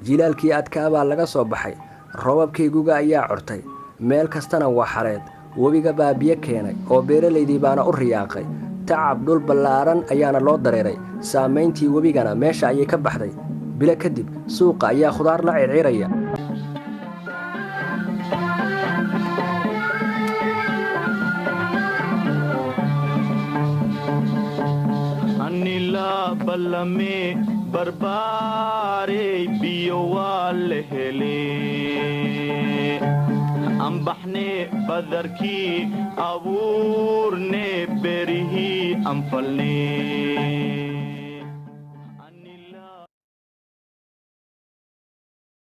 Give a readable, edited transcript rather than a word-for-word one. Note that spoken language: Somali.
jilaalkii adkaa baa laga soo baxay roobabkii guga ayaa curtay meel kastana waa xareed webiga baa biyo keenay oo beeralaydii baana u riyaaqay tacab dhul ballaaran ayaana loo dareeray saamayntii webigana meesha ayay ka baxday bilo kadib suuqa ayaa khudaar la circiraya anila ballame barbaare biyo waa la helay ambaxne badarkii abuurne berihii anfalne